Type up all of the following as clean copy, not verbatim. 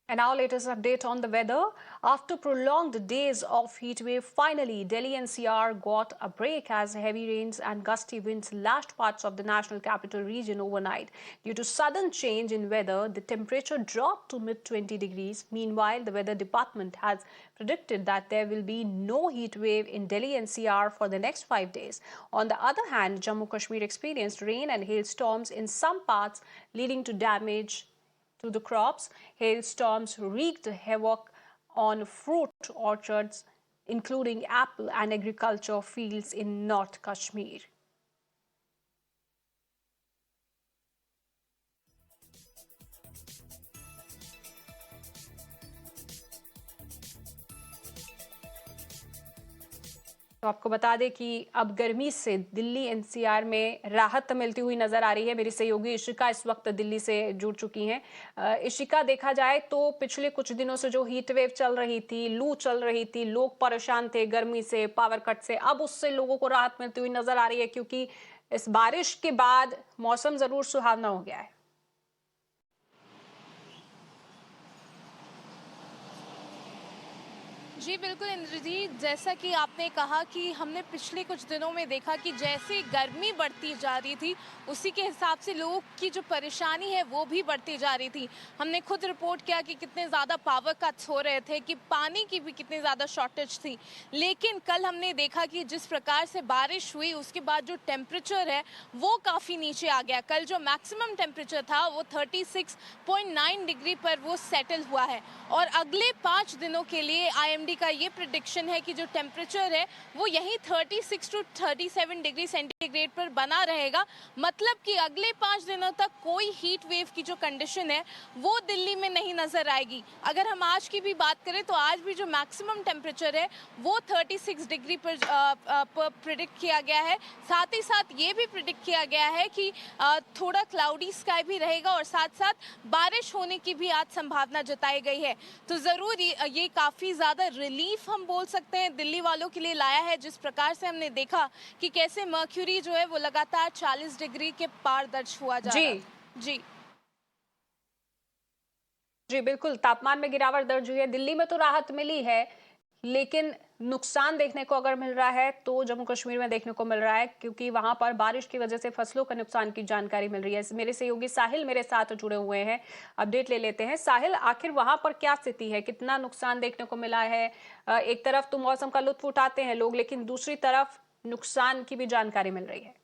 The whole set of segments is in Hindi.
And now latest update on the weather. After prolonged days of heat wave, finally Delhi NCR got a break as heavy rains and gusty winds lashed parts of the national capital region overnight. Due to sudden change in weather, the temperature dropped to mid 20 degrees. Meanwhile, the weather department has predicted that there will be no heat wave in Delhi NCR for the next 5 days. On the other hand, Jammu Kashmir experienced rain and hailstorms in some parts, leading to damage to the crops. Hailstorms wreaked havoc on fruit orchards, including apple and agriculture fields in North Kashmir. तो आपको बता दें कि अब गर्मी से दिल्ली एनसीआर में राहत मिलती हुई नजर आ रही है। मेरी सहयोगी इशिका इस वक्त दिल्ली से जुड़ चुकी हैं। इशिका, देखा जाए तो पिछले कुछ दिनों से जो हीट वेव चल रही थी, लू चल रही थी, लोग परेशान थे गर्मी से, पावर कट से, अब उससे लोगों को राहत मिलती हुई नजर आ रही है क्योंकि इस बारिश के बाद मौसम जरूर सुहावना हो गया है। जी बिल्कुल इंद्रजीत, जैसा कि आपने कहा कि हमने पिछले कुछ दिनों में देखा कि जैसे गर्मी बढ़ती जा रही थी उसी के हिसाब से लोगों की जो परेशानी है वो भी बढ़ती जा रही थी। हमने खुद रिपोर्ट किया कि कितने ज़्यादा पावर कट्स हो रहे थे, कि पानी की भी कितनी ज़्यादा शॉर्टेज थी। लेकिन कल हमने देखा कि जिस प्रकार से बारिश हुई उसके बाद जो टेम्परेचर है वो काफ़ी नीचे आ गया। कल जो मैक्सिमम टेम्परेचर था वो 36.9 डिग्री पर वो सेटल हुआ है और अगले 5 दिनों के लिए आईएमडी का ये प्रिडिक्शन है कि जो टेम्परेचर है वो यही 36 टू 37 डिग्री सेंटीग्रेड पर बना रहेगा। मतलब कि अगले 5 दिनों तक कोई हीट वेव की जो कंडीशन है वो दिल्ली में नहीं नजर आएगी। अगर हम आज की भी बात करें तो आज भी जो मैक्सिमम टेम्परेचर है वो 36 डिग्री पर प्रिडिक्ट किया गया है। साथ ही साथ ये भी प्रिडिक्ट किया गया है कि थोड़ा क्लाउडी स्काई भी रहेगा और साथ साथ बारिश होने की भी आज संभावना जताई गई है। तो ज़रूर ये काफ़ी ज़्यादा रिलीफ हम बोल सकते हैं दिल्ली वालों के लिए लाया है, जिस प्रकार से हमने देखा कि कैसे मर्क्यूरी जो है वो लगातार 40 डिग्री के पार दर्ज हुआ जा रहा था। जी जी बिल्कुल, तापमान में गिरावट दर्ज हुई है। दिल्ली में तो राहत मिली है, लेकिन नुकसान देखने को अगर मिल रहा है तो जम्मू कश्मीर में देखने को मिल रहा है क्योंकि वहां पर बारिश की वजह से फसलों का नुकसान की जानकारी मिल रही है। मेरे सहयोगी साहिल मेरे साथ जुड़े हुए हैं, अपडेट ले लेते हैं। साहिल, आखिर वहां पर क्या स्थिति है, कितना नुकसान देखने को मिला है? एक तरफ तो मौसम का लुत्फ उठाते हैं लोग, लेकिन दूसरी तरफ नुकसान की भी जानकारी मिल रही है।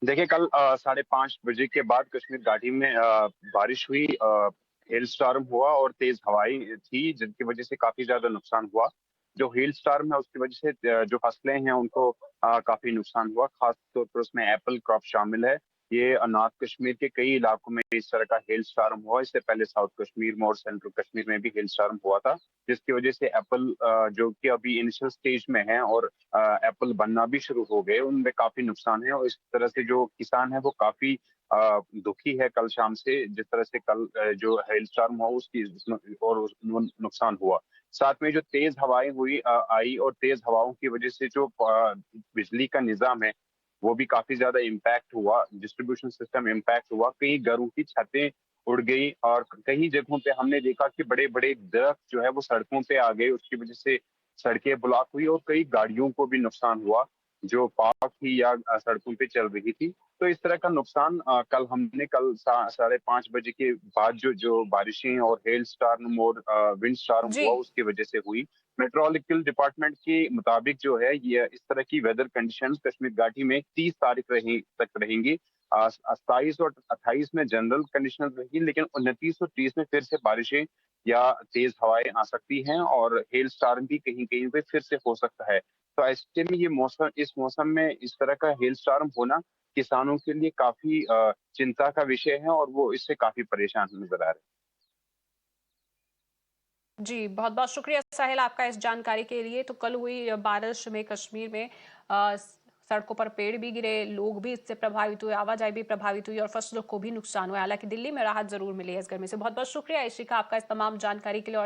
देखिए, कल 5:30 बजे के बाद कश्मीर घाटी में बारिश हुई, हेल स्टॉर्म हुआ और तेज हवाएं थी, जिनकी वजह से काफी ज्यादा नुकसान हुआ। जो हेल स्टॉर्म है उसकी वजह से जो फसलें हैं उनको काफी नुकसान हुआ। खास तौर पर उसमें एप्पल क्रॉप शामिल है। ये नॉर्थ कश्मीर के कई इलाकों में इस तरह का हेल स्टॉर्म हुआ। इससे पहले साउथ कश्मीर में और सेंट्रल कश्मीर में भी हेल स्टॉर्म हुआ था, जिसकी वजह से एप्पल जो कि अभी इनिशियल स्टेज में है और एप्पल बनना भी शुरू हो गए, उनमें काफी नुकसान है। और इस तरह से जो किसान है वो काफी दुखी है कल शाम से, जिस तरह से कल जो हेल स्टॉर्म हुआ उसकी और नुकसान हुआ। साथ में जो तेज हवाएं आई और तेज हवाओं की वजह से जो बिजली का निजाम है वो भी काफी ज्यादा इम्पैक्ट हुआ। डिस्ट्रीब्यूशन सिस्टम इम्पैक्ट हुआ, कई घरों की छतें उड़ गई और कई जगहों पे हमने देखा कि बड़े बड़े दरख्त जो है वो सड़कों पे आ गए। उसकी वजह से सड़कें ब्लॉक हुई और कई गाड़ियों को भी नुकसान हुआ जो पार्क थी या सड़कों पे चल रही थी। तो इस तरह का नुकसान कल 5:30 बजे के बाद जो जो बारिशें और हेल स्टॉर्म और विंड स्टॉर्म जी हुआ उसकी वजह से हुई। मेट्रोलॉजिकल डिपार्टमेंट के मुताबिक जो है ये इस तरह की वेदर कंडीशंस कश्मीर घाटी में 30 तारीख तक रहेंगी। 27 और 28 में जनरल कंडीशन रहेगी, लेकिन 29 और 30 में फिर से बारिशें या तेज हवाएं आ सकती हैं और हेल स्टॉर्म भी कहीं कहीं पे फिर से हो सकता है। तो ऐसे में इस मौसम में इस तरह का हेल स्टॉर्म होना किसानों के लिए काफी चिंता का विषय है और वो इससे काफी परेशान नजर आ रहे हैं। जी, बहुत बहुत शुक्रिया साहिल आपका इस जानकारी के लिए। तो कल हुई बारिश में कश्मीर में सड़कों पर पेड़ भी गिरे, लोग भी इससे प्रभावित हुए, आवाजाही भी प्रभावित हुई और फसलों को भी नुकसान हुआ। हालांकि दिल्ली में राहत जरूर मिली है इस गर्मी से। बहुत बहुत शुक्रिया इशिका आपका इस तमाम जानकारी के लिए। और